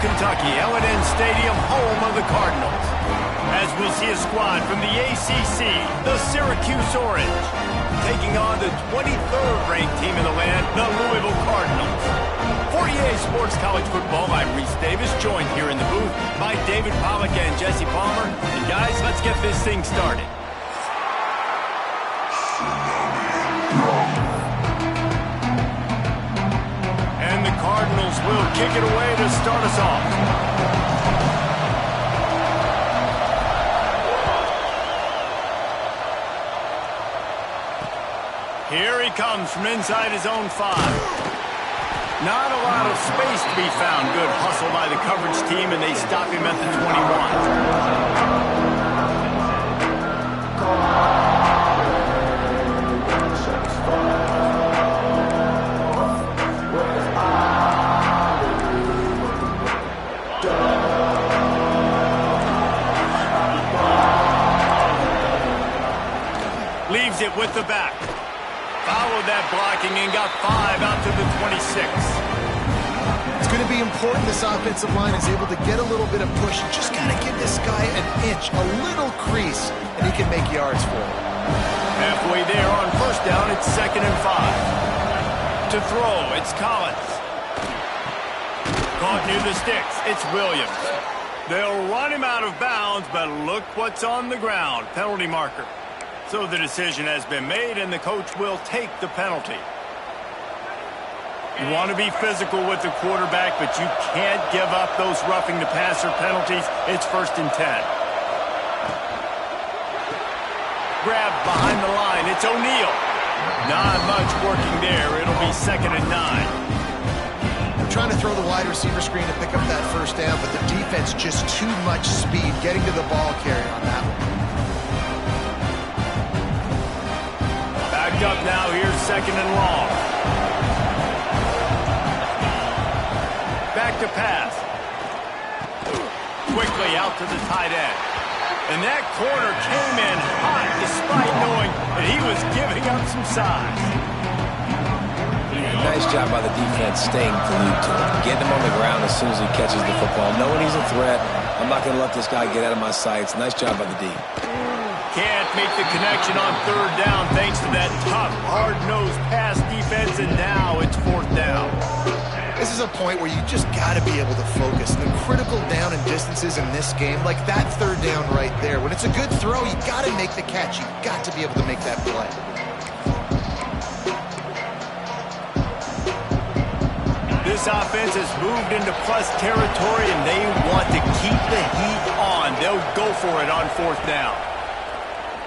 Kentucky, L&N Stadium, home of the Cardinals. As we'll see a squad from the ACC, the Syracuse Orange, taking on the 23rd ranked team in the land, the Louisville Cardinals. For EA Sports College Football, I'm Reese Davis, joined here in the booth by David Pollack and Jesse Palmer. And guys, let's get this thing started. And the Cardinals will kick it away to start us off. Here he comes from inside his own 5. Not a lot of space to be found. Good hustle by the coverage team, and they stop him at the 21. Leaves it with the back. Followed that blocking and got 5 out to the 26. It's going to be important this offensive line is able to get a little bit of push. You just got to give this guy an inch, a little crease, and he can make yards for it. Halfway there on first down, it's 2nd and 5. To throw, it's Collins. Caught near the sticks, it's Williams. They'll run him out of bounds, but look what's on the ground. Penalty marker. So the decision has been made, and the coach will take the penalty. You want to be physical with the quarterback, but you can't give up those roughing the passer penalties. It's 1st and 10. Grab behind the line. It's O'Neal. Not much working there. It'll be 2nd and 9. Trying to throw the wide receiver screen to pick up that first down, but the defense just too much speed getting to the ball carrier on that one. Backed up now. Here's 2nd and long. Back to pass. Quickly out to the tight end. And that corner came in hot despite knowing that he was giving up some size. Nice job by the defense staying glued to him. Getting him on the ground as soon as he catches the football. Knowing he's a threat, I'm not going to let this guy get out of my sights. Nice job by the D. Can't make the connection on 3rd down thanks to that tough, hard-nosed pass defense, and now it's 4th down. This is a point where you just got to be able to focus. The critical down and distances in this game, like that 3rd down right there. When it's a good throw, you got to make the catch. You got to be able to make that play. This offense has moved into plus territory, and they want to keep the heat on. They'll go for it on 4th down.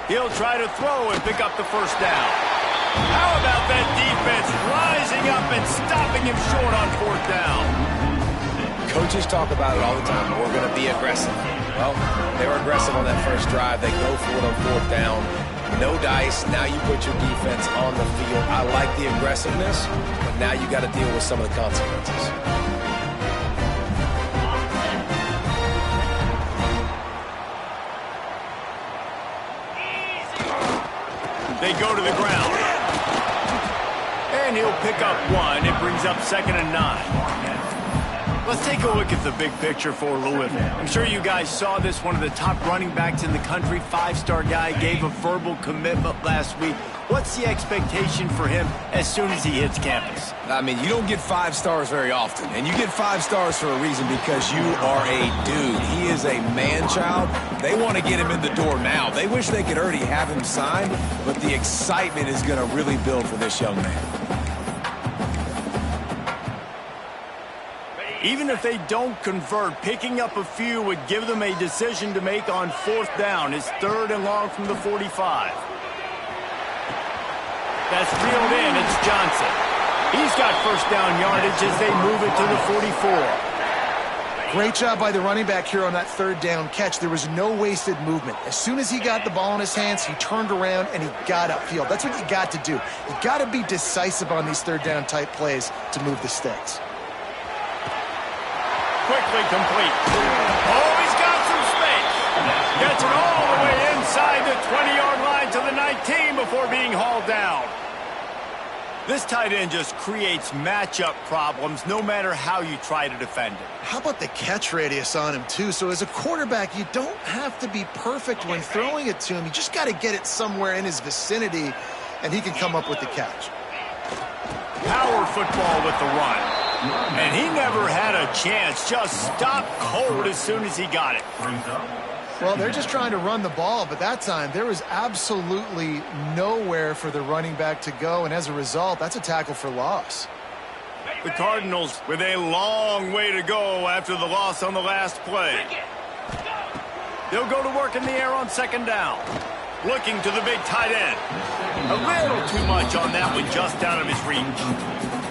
He'll try to throw and pick up the first down. How about that defense rising up and stopping him short on 4th down? Coaches talk about it all the time. We're going to be aggressive. Well, they were aggressive on that first drive. They go for it on 4th down. No dice. Now you put your defense on the field. I like the aggressiveness, but now you got to deal with some of the consequences. They go to the ground. And he'll pick up 1. It brings up 2nd and 9. Let's take a look at the big picture for Louisville. I'm sure you guys saw this. One of the top running backs in the country, 5-star guy, gave a verbal commitment last week. What's the expectation for him as soon as he hits campus? I mean, you don't get 5 stars very often, and you get 5 stars for a reason because you are a dude. He is a man-child. They want to get him in the door now. They wish they could already have him signed, but the excitement is going to really build for this young man. Even if they don't convert, picking up a few would give them a decision to make on 4th down. It's 3rd and long from the 45. That's reeled in. It's Johnson. He's got first down yardage as they move it to the 44. Great job by the running back here on that 3rd down catch. There was no wasted movement. As soon as he got the ball in his hands, he turned around and he got upfield. That's what you got to do. You got to be decisive on these 3rd down type plays to move the sticks. Quickly complete. Oh, he's got some space. Gets it all the way inside the 20-yard line to the 19 before being hauled down. This tight end just creates matchup problems no matter how you try to defend it. How about the catch radius on him, too? So as a quarterback, you don't have to be perfect when throwing it to him. You just got to get it somewhere in his vicinity, and he can come up with the catch. Power football with the run. And he never had a chance. Just stopped cold as soon as he got it. Well, they're just trying to run the ball, but that time there was absolutely nowhere for the running back to go, and as a result, that's a tackle for loss. The Cardinals with a long way to go after the loss on the last play. They'll go to work in the air on second down. Looking to the big tight end. A little too much on that one, just out of his reach.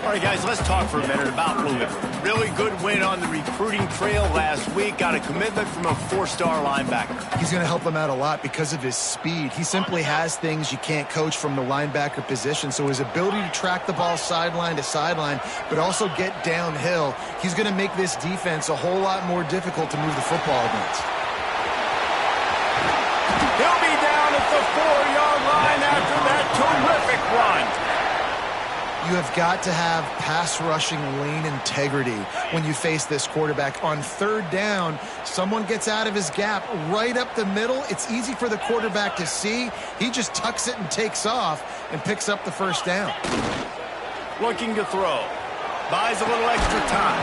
All right, guys, let's talk for a minute about Louisville. Really good win on the recruiting trail last week. Got a commitment from a 4-star linebacker. He's going to help them out a lot because of his speed. He simply has things you can't coach from the linebacker position. So his ability to track the ball sideline to sideline, but also get downhill, he's going to make this defense a whole lot more difficult to move the football against. He'll be down at the 4-yard line after that terrific run. You have got to have pass rushing lane integrity when you face this quarterback. On third down, someone gets out of his gap right up the middle. It's easy for the quarterback to see. He just tucks it and takes off and picks up the first down. Looking to throw. Buys a little extra time.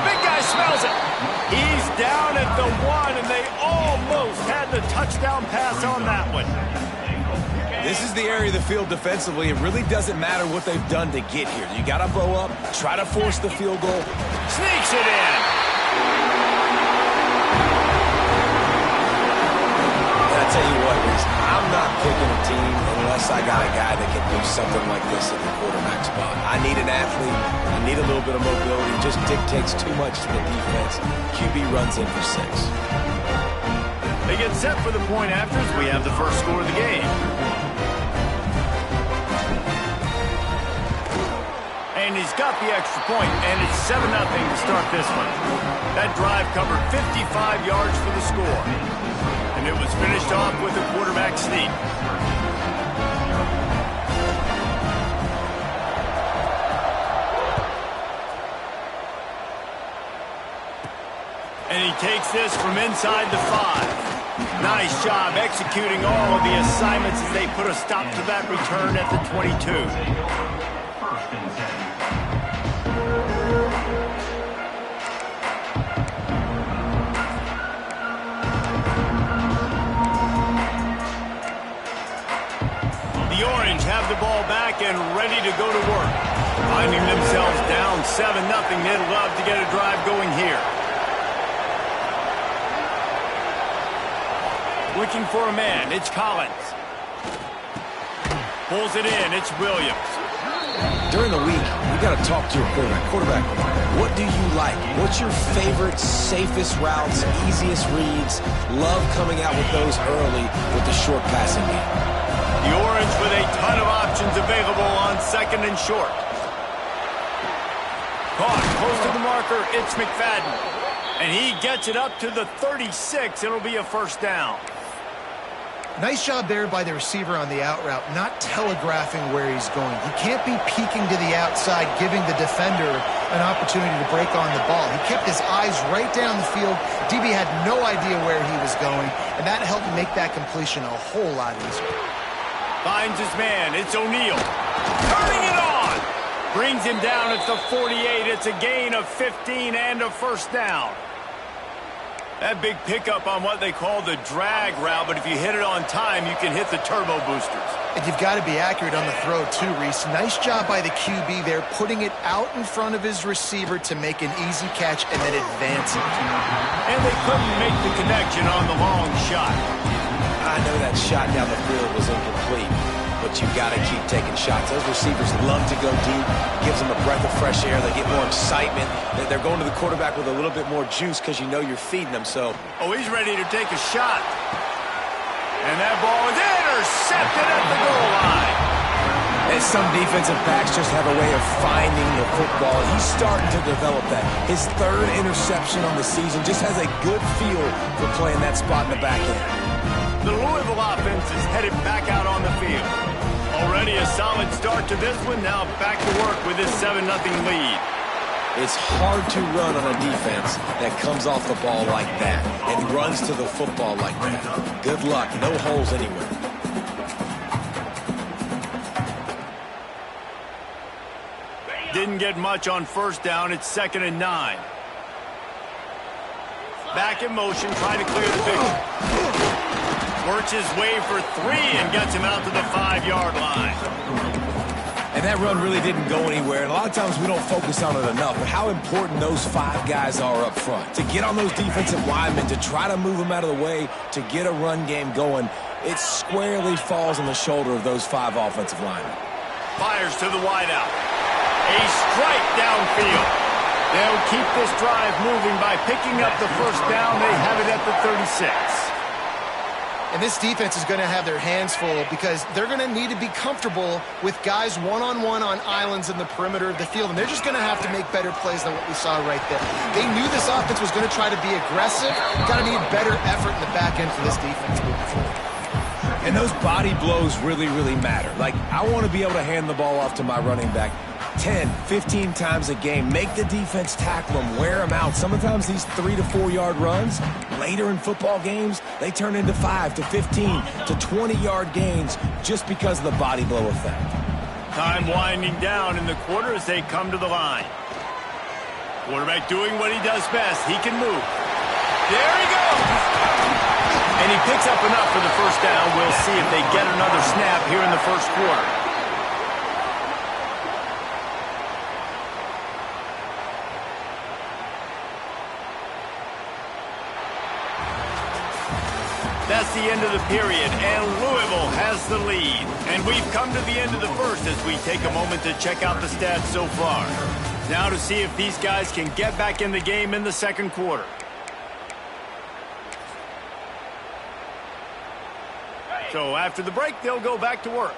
Big guy smells it. He's down at the 1, and they almost had the touchdown pass on that one. This is the area of the field defensively. It really doesn't matter what they've done to get here. You got to bow up, try to force the field goal. Sneaks it in. And I tell you what, Reese, I'm not picking a team unless I got a guy that can do something like this at the quarterback spot. I need an athlete. I need a little bit of mobility. It just dictates too much to the defense. QB runs in for 6. They get set for the point afters. We have the first score of the game. And he's got the extra point, and it's 7-0 to start this one. That drive covered 55 yards for the score. And it was finished off with a quarterback sneak. And he takes this from inside the 5. Nice job executing all of the assignments as they put a stop to that return at the 22. The Orange have the ball back and ready to go to work. Finding themselves down 7-0, they'd love to get a drive going here. Looking for a man, it's Collins. Pulls it in, it's Williams. During the week, you got to talk to your quarterback. What do you like? What's your favorite, safest routes, easiest reads? Love coming out with those early with the short passing game. The Orange with a ton of options available on second and short. Caught close to the marker, it's McFadden. And he gets it up to the 36. It'll be a first down. Nice job there by the receiver on the out route, not telegraphing where he's going. He can't be peeking to the outside, giving the defender an opportunity to break on the ball. He kept his eyes right down the field. DB had no idea where he was going, and that helped make that completion a whole lot easier. Finds his man. It's O'Neal. Turning it on. Brings him down at the 48. It's a gain of 15 and a first down. That big pickup on what they call the drag route, but if you hit it on time, you can hit the turbo boosters. And you've got to be accurate on the throw too, Reese. Nice job by the QB there, putting it out in front of his receiver to make an easy catch and then advance it. And they couldn't make the connection on the long shot. I know that shot down the field was incomplete, but you got to keep taking shots. Those receivers love to go deep. Gives them a breath of fresh air. They get more excitement. They're going to the quarterback with a little bit more juice because you know you're feeding them. So, he's ready to take a shot. And that ball is intercepted at the goal line. And some defensive backs just have a way of finding the football. He's starting to develop that. His 3rd interception on the season, just has a good feel for playing that spot in the back end. The Louisville offense is headed back out on the field. Already a solid start to this one. Now back to work with this 7-0 lead. It's hard to run on a defense that comes off the ball like that and runs to the football like that. Good luck. No holes anywhere. Didn't get much on first down. It's 2nd and 9. Back in motion, trying to clear the picture. Works his way for 3 and gets him out to the 5-yard line. And that run really didn't go anywhere. And a lot of times we don't focus on it enough, but how important those 5 guys are up front. To get on those defensive linemen, to try to move them out of the way, to get a run game going, it squarely falls on the shoulder of those 5 offensive linemen. Fires to the wideout. A strike downfield. They'll keep this drive moving by picking up the first down. They have it at the 36. And this defense is going to have their hands full because they're going to need to be comfortable with guys one-on-one on islands in the perimeter of the field. And they're just going to have to make better plays than what we saw right there. They knew this offense was going to try to be aggressive. Got to need better effort in the back end for this defense moving forward. And those body blows really, really matter. Like, I want to be able to hand the ball off to my running back 10, 15 times a game. Make the defense tackle them, wear them out. Sometimes these 3 to 4 yard runs, later in football games, they turn into 5 to 15 to 20-yard gains just because of the body blow effect. Time winding down in the quarter as they come to the line. Quarterback doing what he does best. He can move. There he goes! And he picks up enough for the first down. We'll see if they get another snap here in the first quarter. That's the end of the period, and Louisville has the lead. And we've come to the end of the first as we take a moment to check out the stats so far. Now to see if these guys can get back in the game in the second quarter. So after the break, they'll go back to work.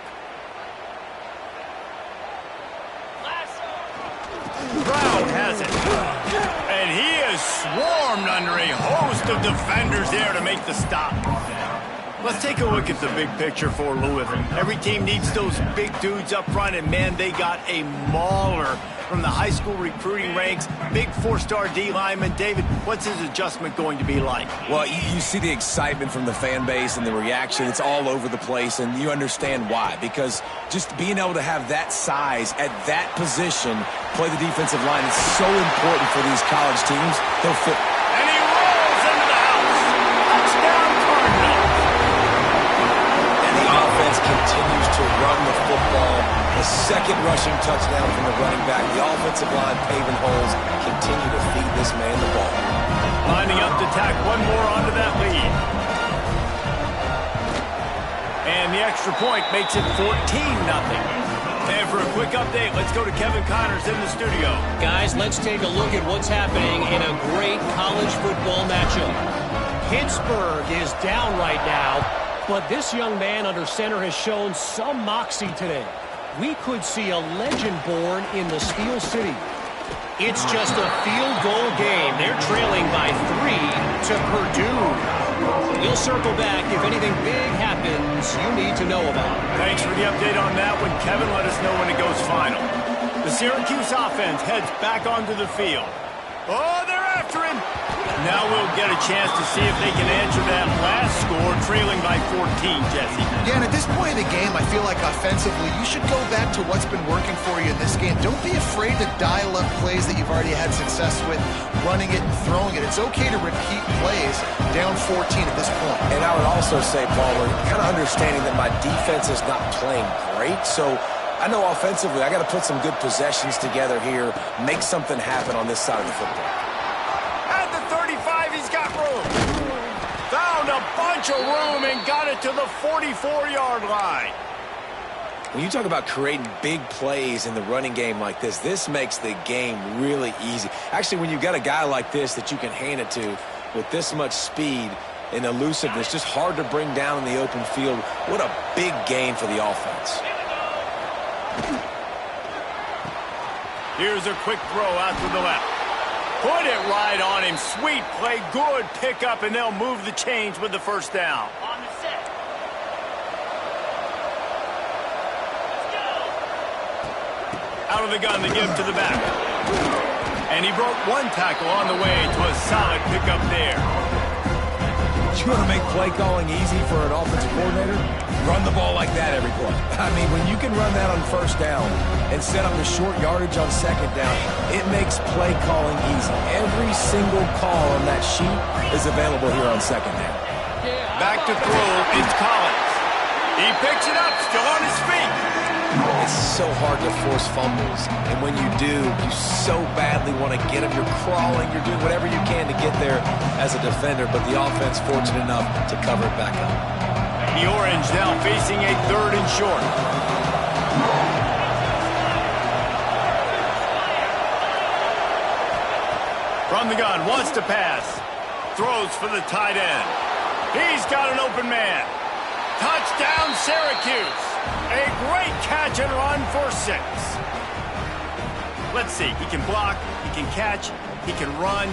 Brown has it. And he is swarmed under a host of defenders there to make the stop. Let's take a look at the big picture for Louisville. Every team needs those big dudes up front, and man, they got a mauler from the high school recruiting ranks. Big 4-star D lineman. David, what's his adjustment going to be like? Well, you see the excitement from the fan base and the reaction. It's all over the place, and you understand why. Because just being able to have that size at that position, play the defensive line, is so important for these college teams. They'll fit. And he rolls into the house. Touchdown, Cardinals. And the offense continues to run the football. The second rushing touchdown from the running back. The offensive line paving holes. Continue to feed this man the ball. Lining up to tack one more onto that lead. And the extra point makes it 14-0. And for a quick update, let's go to Kevin Connors in the studio. Guys, let's take a look at what's happening in a great college football matchup. Pittsburgh is down right now, but this young man under center has shown some moxie today. We could see a legend born in the Steel City. It's just a field goal game. They're trailing by 3 to Purdue. We'll circle back if anything big happens you need to know about. Thanks for the update on that one, Kevin. Let us know when it goes final. The Syracuse offense heads back onto the field. Oh, they're after him. Now we'll get a chance to see if they can answer that last score, trailing by 14, Jesse. Yeah, and at this point in the game, I feel like offensively, you should go back to what's been working for you in this game. Don't be afraid to dial up plays that you've already had success with, running it and throwing it. It's okay to repeat plays down 14 at this point. And I would also say, Palmer, kind of understanding that my defense is not playing great, so I know offensively I got to put some good possessions together here, make something happen on this side of the football. At the 35, he's got room. Found a bunch of room and got it to the 44-yard line. When you talk about creating big plays in the running game like this makes the game really easy. Actually, when you've got a guy like this that you can hand it to with this much speed and elusiveness, just hard to bring down in the open field, what a big gain for the offense. Here's a quick throw out to the left. Put it right on him. Sweet play, good pickup, and they'll move the chains with the first down. On the set. Out of the gun to give to the back. And he broke one tackle on the way to a solid pickup there. You want to make play calling easy for an offensive coordinator? Run the ball like that every play. I mean, when you can run that on first down and set up the short yardage on second down, it makes play calling easy. Every single call on that sheet is available here on second down. Back to throw, it's Collins. He picks it up, still on his feet. It's so hard to force fumbles, and when you do, you so badly want to get them. You're crawling, you're doing whatever you can to get there as a defender, but the offense fortunate enough to cover it back up. The Orange now facing a 3rd and short. From the gun, wants to pass. Throws for the tight end. He's got an open man. Touchdown, Syracuse. A great catch and run for 6. Let's see. He can block, he can catch, he can run.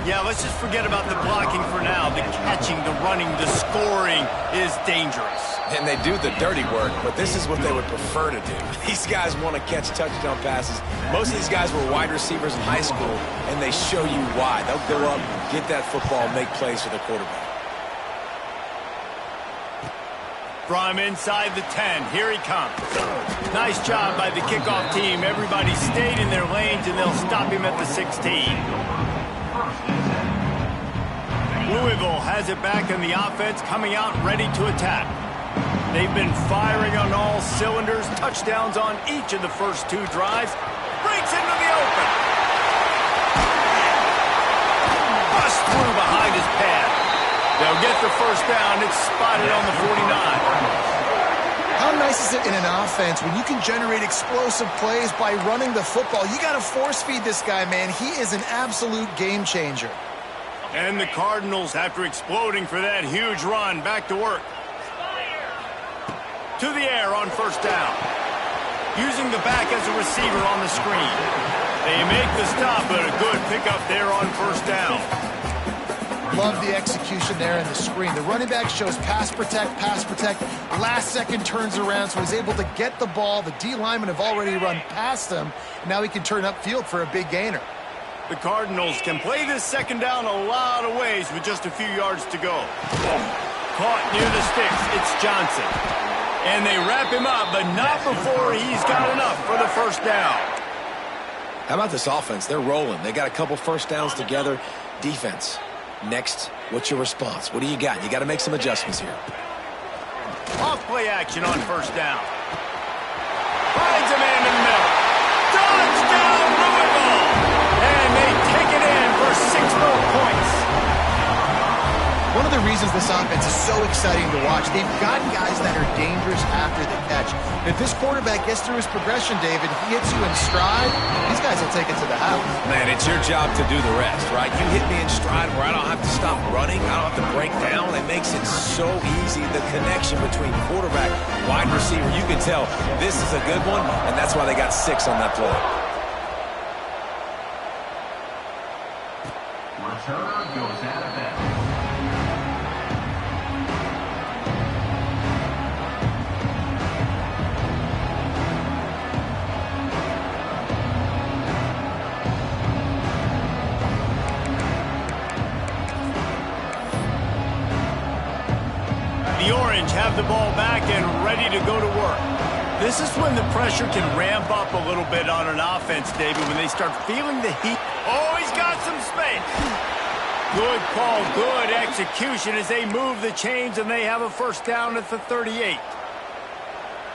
Yeah, let's just forget about the blocking for now. The catching, the running, the scoring is dangerous. And they do the dirty work, but this is what they would prefer to do. These guys want to catch touchdown passes. Most of these guys were wide receivers in high school, and they show you why. They'll go up, get that football, make plays for the quarterback. From inside the 10, here he comes. Nice job by the kickoff team. Everybody stayed in their lanes, and they'll stop him at the 16. Louisville has it back in the offense, coming out ready to attack. They've been firing on all cylinders, touchdowns on each of the first 2 drives. Breaks into the open. Bust through behind his pad. They'll get the first down. It's spotted on the 49. How nice is it in an offense when you can generate explosive plays by running the football? You got to force feed this guy, man. He is an absolute game changer. And the Cardinals, after exploding for that huge run, back to work. To the air on first down. Using the back as a receiver on the screen. They make the stop, but a good pickup there on first down. Love the execution there in the screen. The running back shows pass protect, last second turns around, so he's able to get the ball. The D linemen have already run past him. Now he can turn upfield for a big gainer. The Cardinals can play this second down a lot of ways with just a few yards to go. Caught near the sticks, it's Johnson. And they wrap him up, but not before he's got enough for the first down. How about this offense? They're rolling. They got a couple first downs together. Defense. Next, what's your response? What do you got? You got to make some adjustments here. Off play action on first down. Finds a man in the middle. Touchdown, Louisville! And they take it in for 6 more points. One of the reasons this offense is so exciting to watch, they've got guys that are dangerous after the catch. If this quarterback gets through his progression, David, he hits you in stride, these guys will take it to the house. Man, it's your job to do the rest, right? You hit me in stride where I don't have to stop running, I don't have to break down. It makes it so easy. The connection between quarterback, wide receiver, you can tell this is a good one, and that's why they got 6 on that play. Return goes out of bounds. The Orange have the ball back and ready to go to work. This is when the pressure can ramp up a little bit on an offense, David, when they start feeling the heat. Oh, he's got some space. Good call, good execution as they move the chains and they have a first down at the 38.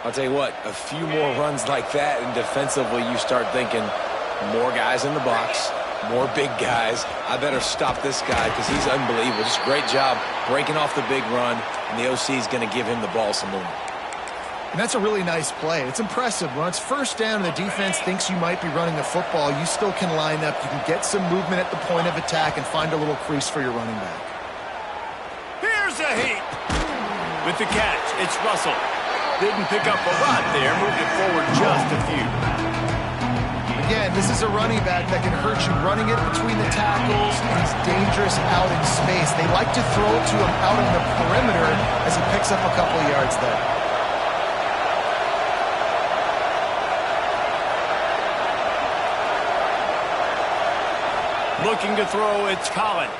I'll tell you what, a few more runs like that, and defensively you start thinking more guys in the box, more big guys. I better stop this guy because he's unbelievable. Just great job breaking off the big run, and the OC is going to give him the ball some more. And that's a really nice play. It's impressive. When it's first down and the defense thinks you might be running the football, you still can line up. You can get some movement at the point of attack and find a little crease for your running back. Here's a heat. With the catch, it's Russell. Didn't pick up a lot there, moved it forward just a few. Again, this is a running back that can hurt you running it between the tackles, and he's dangerous out in space. They like to throw it to him out on the perimeter as he picks up a couple of yards there. Looking to throw, it's Collins.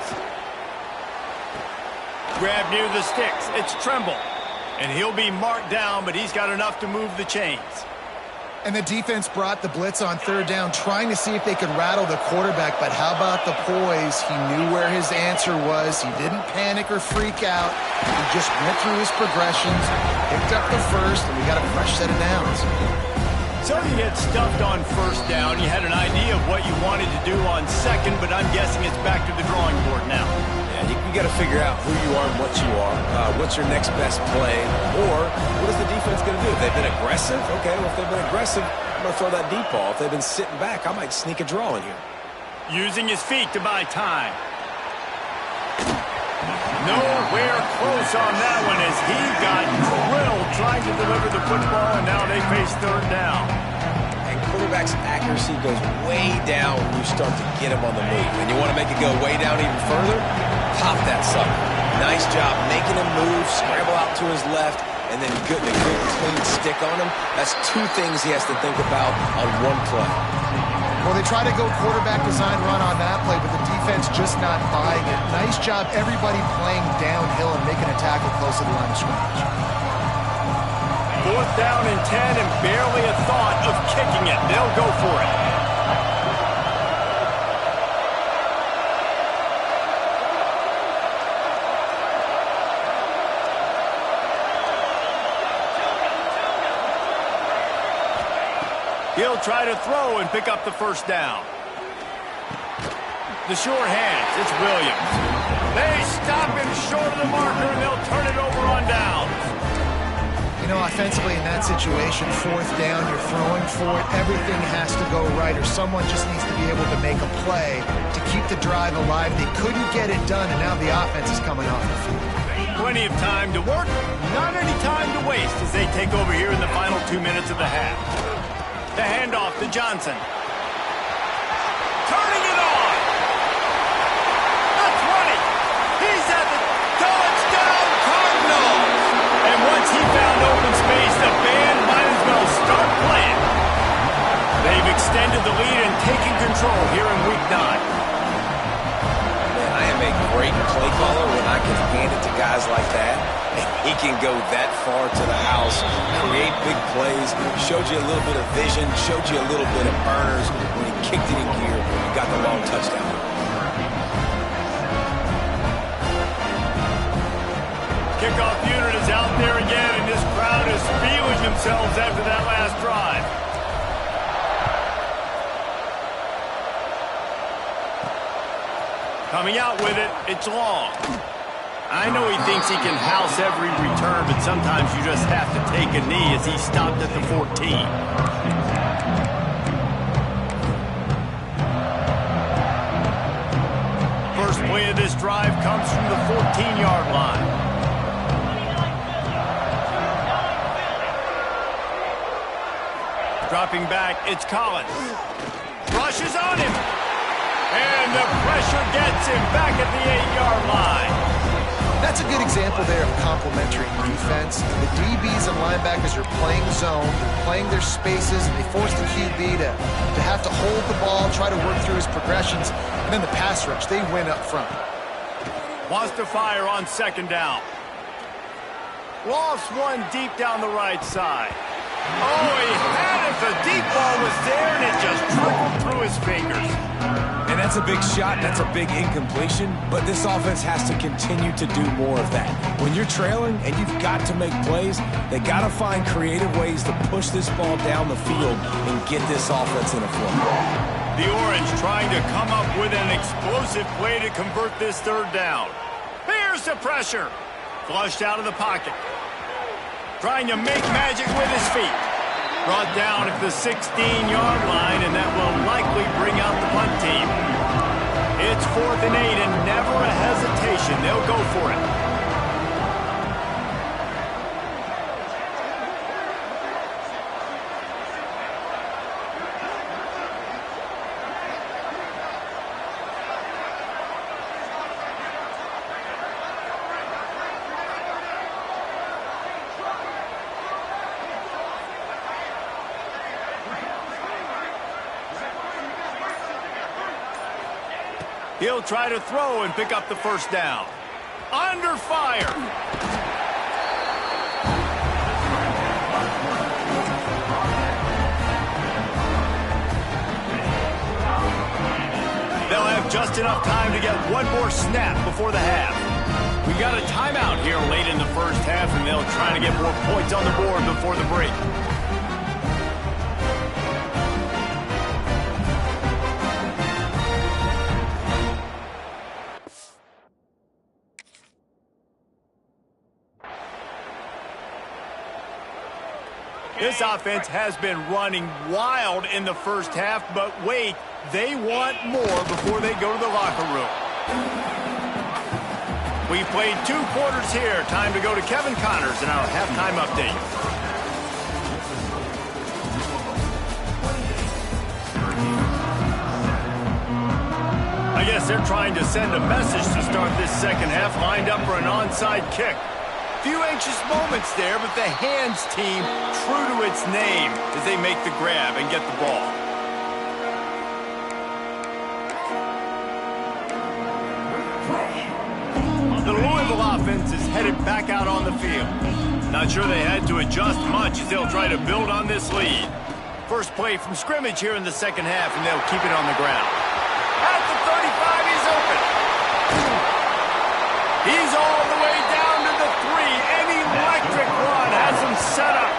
Grab near the sticks, it's Tremble. And he'll be marked down, but he's got enough to move the chains. And the defense brought the blitz on third down, trying to see if they could rattle the quarterback. But how about the poise? He knew where his answer was. He didn't panic or freak out. He just went through his progressions, picked up the first, and we got a fresh set of downs. So you get stuffed on first down. You had an idea of what you wanted to do on second, but I'm guessing it's back to the drawing board now. You got to figure out who you are and what you are. What's your next best play? Or what is the defense going to do? If they've been aggressive, okay, well, if they've been aggressive, I'm going to throw that deep ball. If they've been sitting back, I might sneak a draw in here. Using his feet to buy time. Nowhere close on that one as he got drilled trying to deliver the football, and now they face third down. And quarterback's accuracy goes way down when you start to get him on the move. And you want to make it go way down even further? Pop that sucker. Nice job making him move, scramble out to his left, and then getting a good clean stick on him. That's two things he has to think about on one play. Well, they try to go quarterback design run on that play, but the defense just not buying it. Nice job everybody playing downhill and making a tackle close to the line of scrimmage. Fourth down and 10 and barely a thought of kicking it. They'll go for it. He'll try to throw and pick up the first down. The sure hands, it's Williams. They stop him short of the marker, and they'll turn it over on downs. You know, offensively in that situation, fourth down, you're throwing for it. Everything has to go right, or someone just needs to be able to make a play to keep the drive alive. They couldn't get it done, and now the offense is coming off the field. Plenty of time to work, not any time to waste as they take over here in the final 2 minutes of the half. The handoff to Johnson. Turning it on. The 20. He's at the touchdown Cardinals. And once he found open space, the band might as well start playing. They've extended the lead and taken control here in Week 9. Man, I am a great play caller when I can hand it to guys like that. He can go that far to the house, create big plays, showed you a little bit of vision, showed you a little bit of burners. When he kicked it in gear, he got the long touchdown. Kickoff unit is out there again, and this crowd is feeling themselves after that last drive. Coming out with it, it's long. I know he thinks he can house every return, but sometimes you just have to take a knee as he stopped at the 14. First play of this drive comes from the 14-yard line. Dropping back, it's Collins. Rushes on him. And the pressure gets him back at the 8-yard line. That's a good example there of complementary defense. The DBs and linebackers are playing zone, they're playing their spaces, and they force the QB to have to hold the ball, try to work through his progressions, and then the pass rush, they win up front. Wants to fire on second down. Lofts one deep down the right side. Oh, he had it. The deep ball was there, and it just trickled through his fingers. And that's a big shot, that's a big incompletion, but this offense has to continue to do more of that. When you're trailing and you've got to make plays, they got to find creative ways to push this ball down the field and get this offense in a flow. The Orange trying to come up with an explosive play to convert this third down. Here's the pressure. Flushed out of the pocket. Trying to make magic with his feet. Brought down at the 16-yard line, and that will likely bring out the punt team. It's 4th and 8, and never a hesitation. They'll go for it. He'll try to throw and pick up the first down. Under fire. They'll have just enough time to get one more snap before the half. We got a timeout here late in the first half, and they'll try to get more points on the board before the break. This offense has been running wild in the first half, but wait, they want more before they go to the locker room. We played 2 quarters here. Time to go to Kevin Connors in our halftime update. I guess they're trying to send a message to start this second half, lined up for an onside kick. Few anxious moments there, but the hands team true to its name as they make the grab and get the ball. The Louisville offense is headed back out on the field. Not sure they had to adjust much as they'll try to build on this lead. First play from scrimmage here in the second half, and they'll keep it on the ground. At the 35, he's open. He's all the way down to the 3. An electric run has him set up.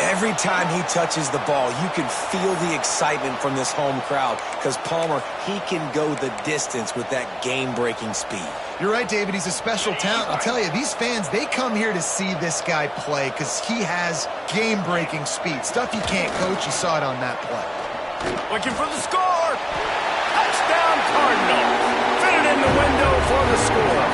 Every time he touches the ball, you can feel the excitement from this home crowd because Palmer, he can go the distance with that game-breaking speed. You're right, David. He's a special talent. I'll tell you, these fans, they come here to see this guy play because he has game-breaking speed. Stuff you can't coach. You saw it on that play. Looking for the score. Touchdown, Cardinals. Fit it in the window for the score.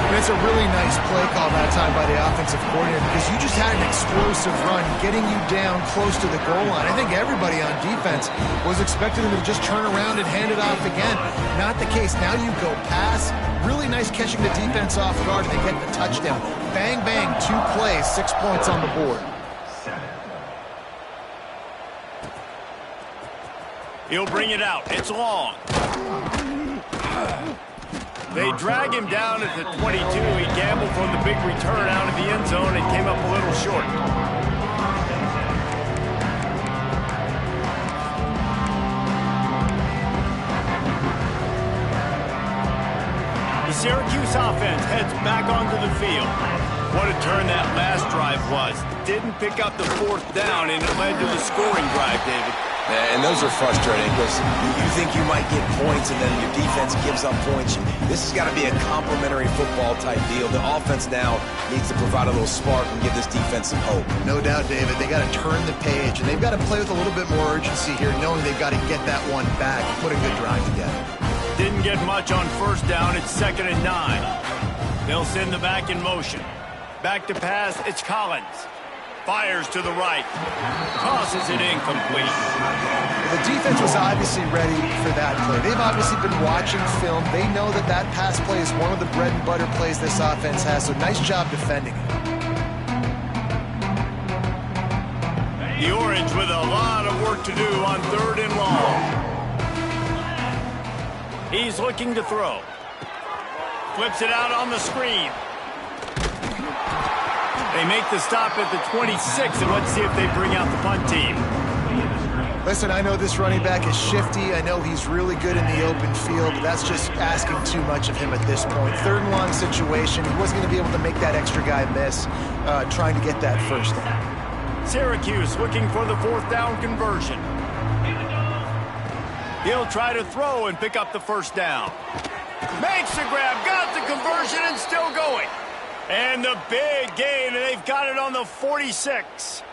And it's a really nice play call that time by the offensive coordinator because you just had an explosive run getting you down close to the goal line. I think everybody on defense was expecting them to just turn around and hand it off again. Not the case. Now you go pass. Really nice catching the defense off guard, and they get the touchdown. Bang, bang, 2 plays, 6 points on the board. He'll bring it out. It's long. They drag him down at the 22. He gambled from the big return out of the end zone and came up a little short. The Syracuse offense heads back onto the field. What a turn that last drive was. Didn't pick up the 4th down, and it led to the scoring drive, David. And those are frustrating because you think you might get points and then your defense gives up points. This has got to be a complimentary football type deal. The offense now needs to provide a little spark and give this defense some hope. No doubt, David. They got to turn the page, and they've got to play with a little bit more urgency here, knowing they've got to get that one back and put a good drive together. Didn't get much on first down. It's 2nd and 9. They'll send the back in motion. Back to pass. It's Collins. Fires to the right. Tosses it incomplete. The defense was obviously ready for that play. They've obviously been watching film. They know that that pass play is one of the bread and butter plays this offense has, so nice job defending it. The Orange with a lot of work to do on 3rd and long. He's looking to throw. Flips it out on the screen. They make the stop at the 26, and let's see if they bring out the punt team. Listen, I know this running back is shifty. I know he's really good in the open field, but that's just asking too much of him at this point. 3rd and long situation. He wasn't going to be able to make that extra guy miss trying to get that first down. Syracuse looking for the 4th down conversion. He'll try to throw and pick up the first down. Makes the grab, got the conversion, and still going. And the big gain, and they've got it on the 46.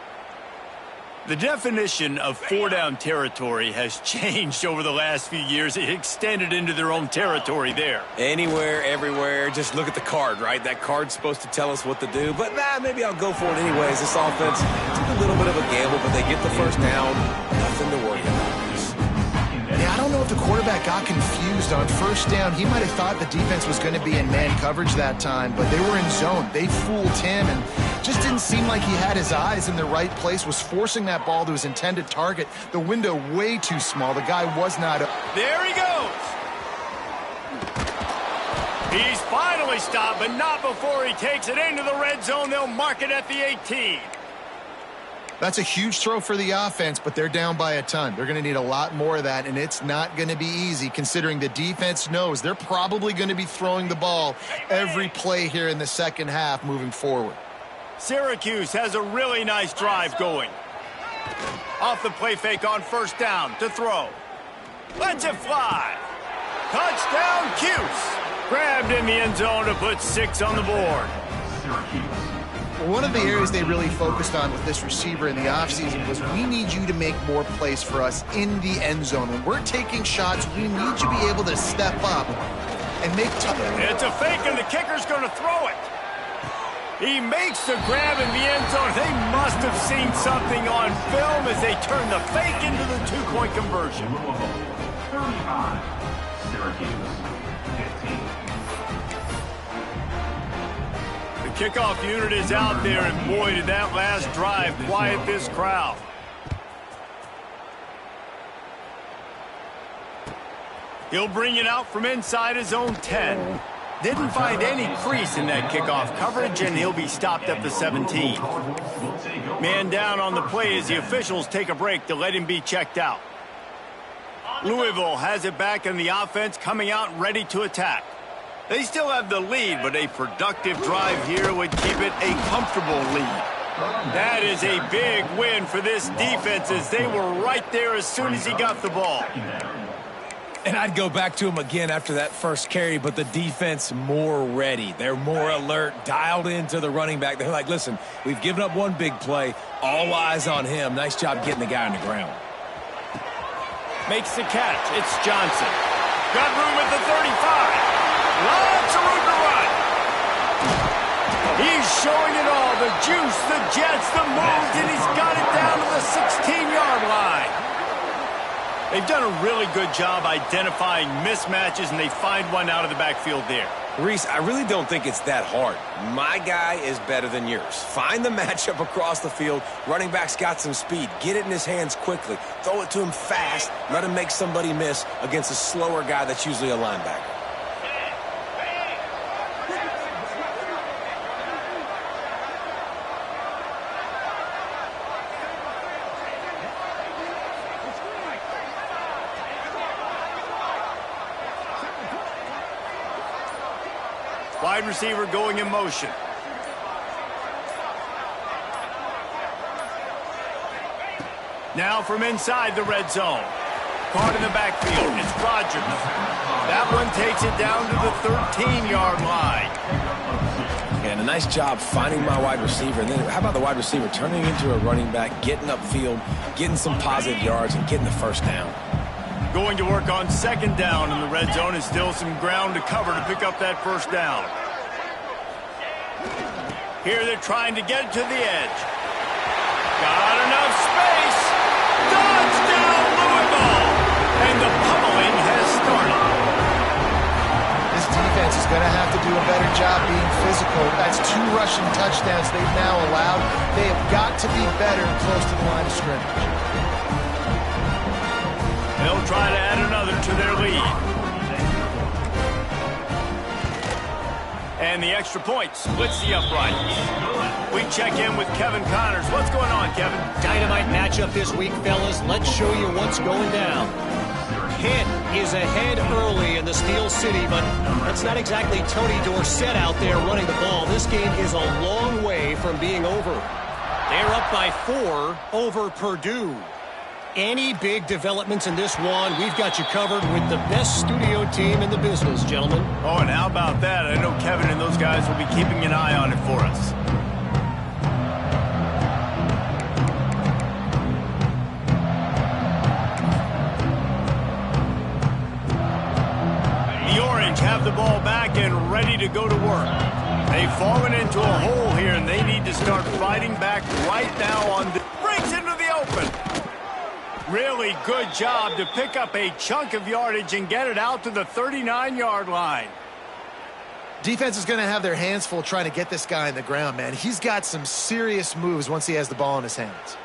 The definition of 4-down territory has changed over the last few years. It extended into their own territory there. Anywhere, everywhere, just look at the card, right? That card's supposed to tell us what to do, but maybe I'll go for it anyways. This offense took a little bit of a gamble, but they get the first down. Nothing to worry about. Yeah, I don't know if the quarterback got confused on first down. He might have thought the defense was going to be in man coverage that time, but they were in zone. They fooled him, and Just didn't seem like he had his eyes in the right place, was forcing that ball to his intended target. The window way too small. The guy was not... There he goes. He's finally stopped, but not before he takes it into the red zone. They'll mark it at the 18. That's a huge throw for the offense, but they're down by a ton. They're going to need a lot more of that, and it's not going to be easy considering the defense knows they're probably going to be throwing the ball every play here in the second half moving forward. Syracuse has a really nice drive going. Off the play fake on first down to throw. Lets it fly. Touchdown, Cuse. Grabbed in the end zone to put 6 on the board. One of the areas they really focused on with this receiver in the offseason was we need you to make more plays for us in the end zone. When we're taking shots, we need you to be able to step up and make tough. It's a fake, and the kicker's going to throw it. He makes the grab in the end zone. They must have seen something on film as they turn the fake into the 2-point conversion. 35, Syracuse, 15. The kickoff unit is out there, and boy, did that last drive quiet this crowd. He'll bring it out from inside his own 10. Didn't find any crease in that kickoff coverage, and he'll be stopped at the 17. Man down on the play as the officials take a break to let him be checked out. Louisville has it back, and the offense coming out ready to attack. They still have the lead, but a productive drive here would keep it a comfortable lead. That is a big win for this defense as they were right there as soon as he got the ball. And I'd go back to him again after that first carry, but the defense more ready. They're more alert, dialed into the running back. They're like, listen, we've given up one big play. All eyes on him. Nice job getting the guy on the ground. Makes the catch. It's Johnson. Got room at the 35. Lots of room to run. He's showing it all. The juice, the jets, the moves, and he's got it down to the 16-yard line. They've done a really good job identifying mismatches, and they find one out of the backfield there. Reese, I really don't think it's that hard. My guy is better than yours. Find the matchup across the field. Running back's got some speed. Get it in his hands quickly. Throw it to him fast. Let him make somebody miss against a slower guy that's usually a linebacker. Wide receiver going in motion. Now from inside the red zone. Caught in the backfield. It's Rodgers. That one takes it down to the 13-yard line. And a nice job finding my wide receiver. And then how about the wide receiver turning into a running back, getting upfield, getting some positive yards, and getting the first down. Going to work on second down in the red zone, and still some ground to cover to pick up that first down. Here they're trying to get to the edge. Got enough space. Touchdown, Louisville! And the pummeling has started. This defense is going to have to do a better job being physical. That's 2 rushing touchdowns they've now allowed. They have got to be better close to the line of scrimmage. They'll try to add another to their lead. And the extra point splits the uprights. We check in with Kevin Connors. What's going on, Kevin? Dynamite matchup this week, fellas. Let's show you what's going down. Pitt is ahead early in the Steel City, but that's not exactly Tony Dorsett out there running the ball. This game is a long way from being over. They're up by 4 over Purdue. Any big developments in this one, we've got you covered with the best studio team in the business, gentlemen. Oh, and how about that? I know Kevin and those guys will be keeping an eye on it for us. The Orange have the ball back and ready to go to work. They've fallen into a hole here, and they need to start fighting back right now on the... Breaks into the open. Really good job to pick up a chunk of yardage and get it out to the 39-yard line. Defense is going to have their hands full trying to get this guy in the ground, man. He's got some serious moves once he has the ball in his hands.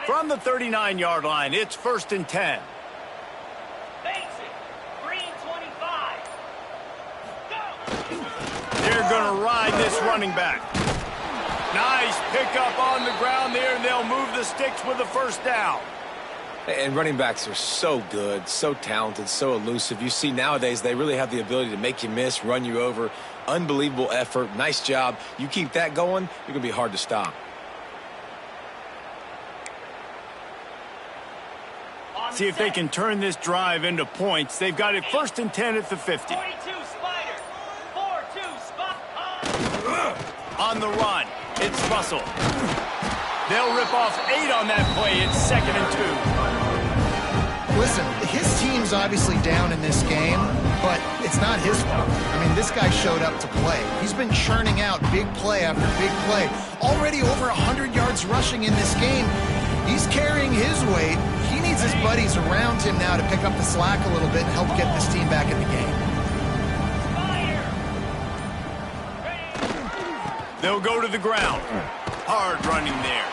From the 39-yard line, it's 1st and 10. They're going to ride this running back. Nice pickup on the ground there, and they'll move the sticks with the 1st down. And running backs are so good, so talented, so elusive. You see nowadays they really have the ability to make you miss, run you over. Unbelievable effort. Nice job. You keep that going, you're going to be hard to stop. See if they can turn this drive into points. They've got it 1st and 10 at the 50. 42 Spider. 4-2 spot. On the run, it's Russell. They'll rip off 8 on that play. It's 2nd and 2. Listen, his team's obviously down in this game, but it's not his fault. I mean, this guy showed up to play. He's been churning out big play after big play. Already over 100 yards rushing in this game. He's carrying his weight. He needs his buddies around him now to pick up the slack a little bit and help get this team back in the game. They'll go to the ground. Hard running there.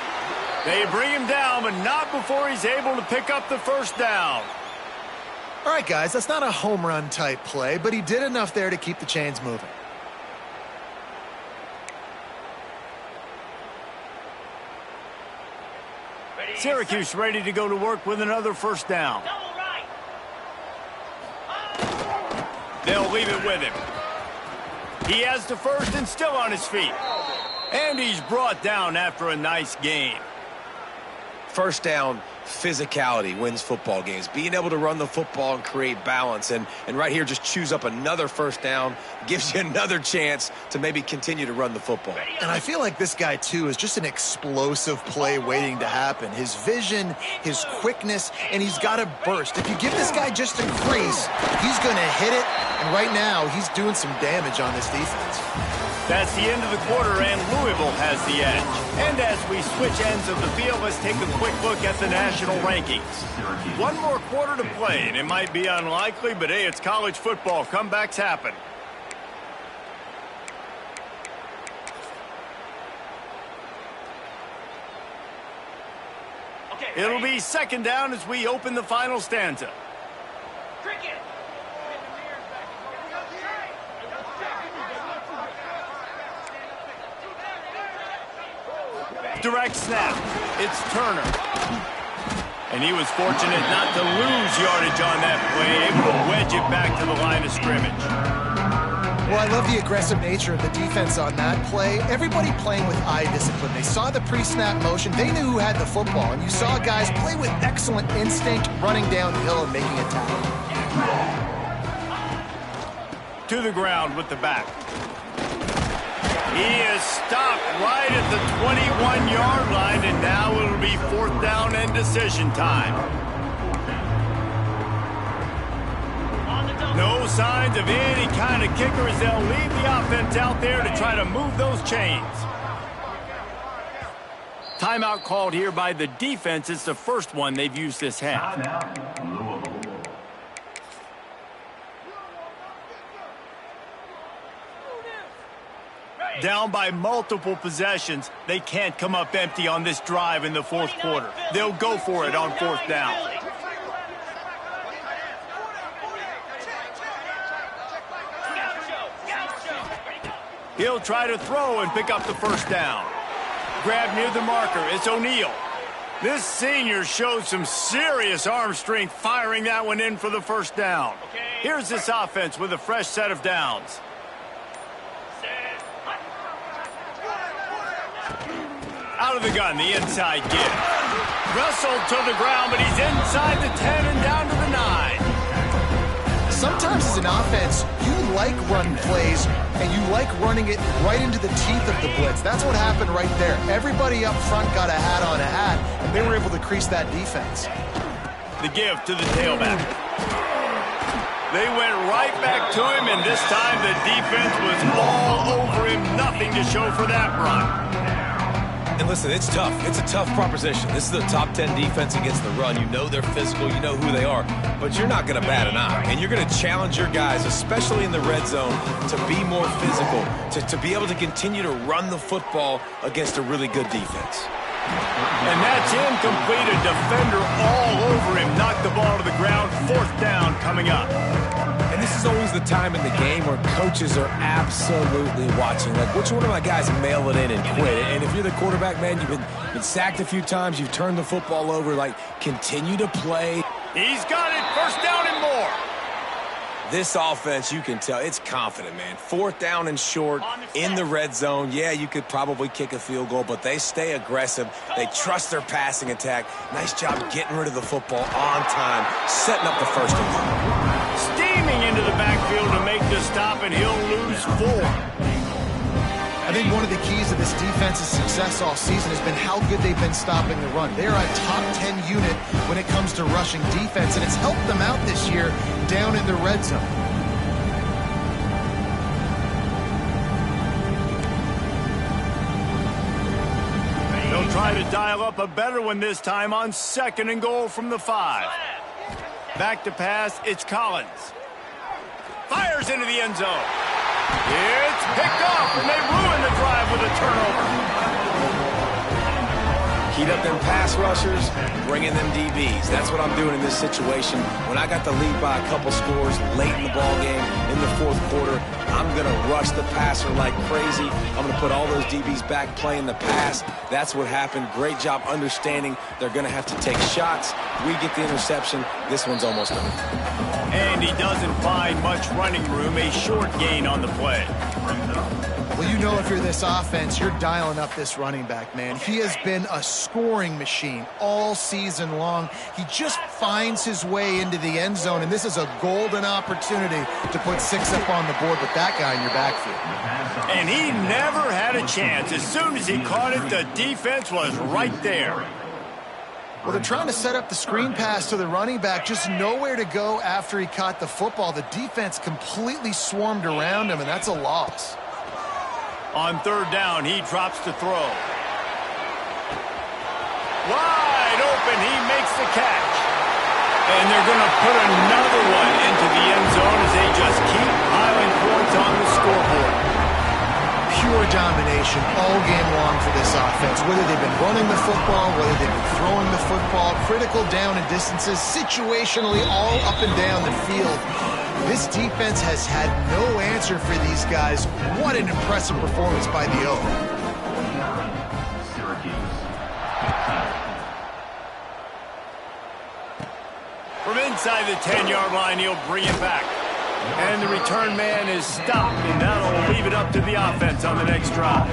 They bring him down, but not before he's able to pick up the 1st down. All right, guys, that's not a home run type play, but he did enough there to keep the chains moving. Syracuse ready to go to work with another 1st down. They'll leave it with him. He has the 1st and still on his feet. And he's brought down after a nice gain. 1st down, physicality wins football games. Being able to run the football and create balance. And right here, just choose up another 1st down. Gives you another chance to maybe continue to run the football. And I feel like this guy, too, is just an explosive play waiting to happen. His vision, his quickness, and he's got a burst. If you give this guy just a crease, he's going to hit it. And right now, he's doing some damage on this defense. That's the end of the quarter, and Louisville has the edge. And as we switch ends of the field, let's take a quick look at the national rankings. One more quarter to play, and it might be unlikely, but hey, it's college football. Comebacks happen. It'll be 2nd down as we open the final stanza. Cricket. Direct snap. It's Turner. And he was fortunate not to lose yardage on that play, able to wedge it back to the line of scrimmage. Well, I love the aggressive nature of the defense on that play. Everybody playing with eye discipline. They saw the pre-snap motion. They knew who had the football. And you saw guys play with excellent instinct, running downhill and making a tackle. To the ground with the back. He is stopped right at the 21-yard line, and now it'll be 4th down and decision time. No signs of any kind of kicker as they'll leave the offense out there to try to move those chains. Timeout called here by the defense. It's the 1st one they've used this half. Down by multiple possessions, they can't come up empty on this drive in the 4th quarter. They'll go for it on 4th down. He'll try to throw and pick up the 1st down. Grab near the marker, it's O'Neal. This senior showed some serious arm strength firing that one in for the 1st down. Here's this offense with a fresh set of downs. Out of the gun, the inside give. Russell to the ground, but he's inside the 10 and down to the 9. Sometimes as an offense, you like run plays, and you like running it right into the teeth of the blitz. That's what happened right there. Everybody up front got a hat on a hat, and they were able to crease that defense. The give to the tailback. They went right back to him, and this time the defense was all over him. Nothing to show for that run. And listen, it's tough. It's a tough proposition. This is a top 10 defense against the run. You know they're physical. You know who they are. But you're not going to bat an eye. And you're going to challenge your guys, especially in the red zone, to be more physical, to be able to continue to run the football against a really good defense. And that's incomplete. A defender all over him. Knocked the ball to the ground. 4th down coming up. And this is always the time in the game where coaches are absolutely watching. Like, which one of my guys mail it in and quit? And if you're the quarterback, man, you've been sacked a few times. You've turned the football over. Like, continue to play. He's got it. 1st down and more. This offense, you can tell, it's confident, man. 4th down and short in the red zone. Yeah, you could probably kick a field goal, but they stay aggressive. They trust their passing attack. Nice job getting rid of the football on time, setting up the 1st and 10. Steaming into the backfield to make the stop, and he'll lose 4. I think one of the keys to this defense's success all season has been how good they've been stopping the run. They are a top 10 unit when it comes to rushing defense, and it's helped them out this year down in the red zone. They'll try to dial up a better one this time on 2nd and goal from the 5. Back to pass, it's Collins. Fires into the end zone. It's picked off, and they ruin the drive with a turnover. Heat up them pass rushers, bring in them DBs. That's what I'm doing in this situation. When I got the lead by a couple scores late in the ball game, in the 4th quarter, I'm going to rush the passer like crazy. I'm going to put all those DBs back playing the pass. That's what happened. Great job understanding they're going to have to take shots. We get the interception. This one's almost done. And he doesn't find much running room. A short gain on the play. Well, you know if you're this offense, you're dialing up this running back, man. He has been a scoring machine all season long. He just finds his way into the end zone, and this is a golden opportunity to put 6 up on the board with that guy in your backfield. And he never had a chance. As soon as he caught it, the defense was right there. Well, they're trying to set up the screen pass to the running back, just nowhere to go after he caught the football. The defense completely swarmed around him, and that's a loss. On 3rd down, he drops to throw. Wide open, he makes the catch. And they're going to put another one into the end zone as they just keep piling points on the scoreboard. Pure domination all game long for this offense. Whether they've been running the football, whether they've been throwing the football, critical down and distances, situationally all up and down the field. This defense has had no answer for these guys. What an impressive performance by the O. Syracuse. From inside the 10-yard line, he'll bring it back. And the return man is stopped, and that'll leave it up to the offense on the next drive.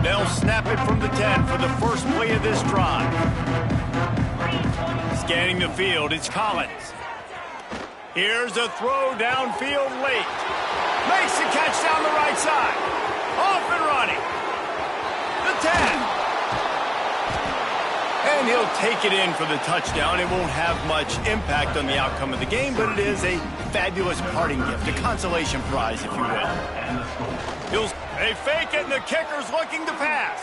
They'll snap it from the 10 for the first play of this drive. Scanning the field, it's Collins. Here's a throw downfield late. Makes the catch down the right side. Off and running. The 10. And he'll take it in for the touchdown. It won't have much impact on the outcome of the game, but it is a fabulous parting gift, a consolation prize, if you will. They fake it, and the kicker's looking to pass.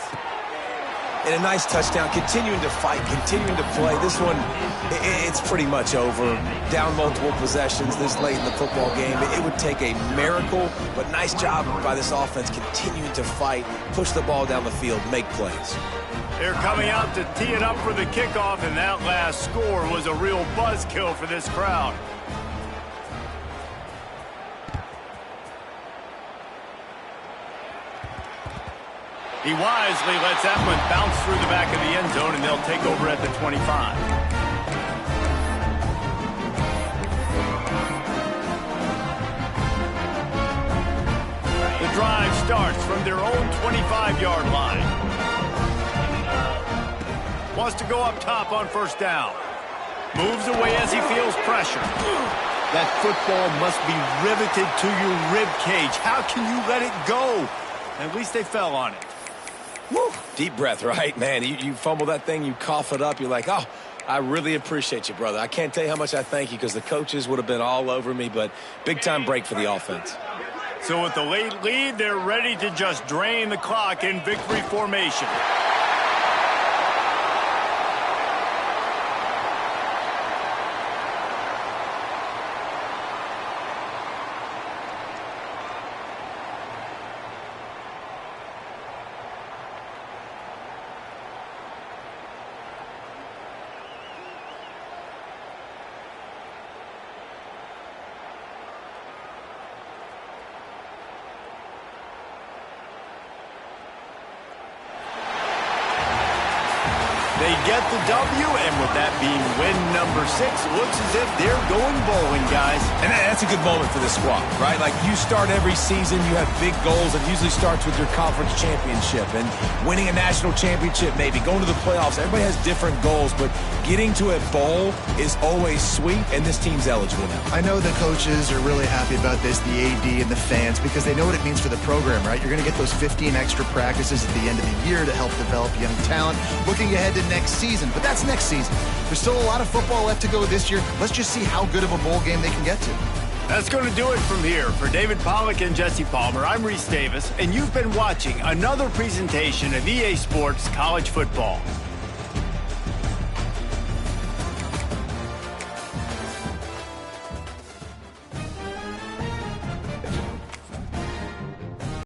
And a nice touchdown, continuing to fight, continuing to play. This one, it's pretty much over. Down multiple possessions this late in the football game. It would take a miracle, but nice job by this offense continuing to fight, push the ball down the field, make plays. They're coming out to tee it up for the kickoff, and that last score was a real buzzkill for this crowd. He wisely lets that one bounce through the back of the end zone, and they'll take over at the 25. The drive starts from their own 25-yard line. Wants to go up top on 1st down. Moves away as he feels pressure. That football must be riveted to your rib cage. How can you let it go? At least they fell on it. Woo. Deep breath, right? Man, you fumble that thing, you cough it up, you're like, oh, I really appreciate you, brother. I can't tell you how much I thank you because the coaches would have been all over me, but big-time break for the offense. So with the late lead, they're ready to just drain the clock in victory formation. They get the W, and with that being win number 6, looks as if they're going bowling, guys. And that's a good moment for this squad, right? Like, you start every season, you have big goals. It usually starts with your conference championship and winning a national championship, maybe going to the playoffs. Everybody has different goals, but getting to a bowl is always sweet, and this team's eligible now. I know the coaches are really happy about this, the AD and the fans, because they know what it means for the program, right? You're going to get those 15 extra practices at the end of the year to help develop young talent. Looking ahead to next season, but that's next season. There's still a lot of football left to go this year. Let's just see how good of a bowl game they can get to. That's going to do it from here. For David Pollack and Jesse Palmer, I'm Reese Davis, and you've been watching another presentation of EA Sports College Football.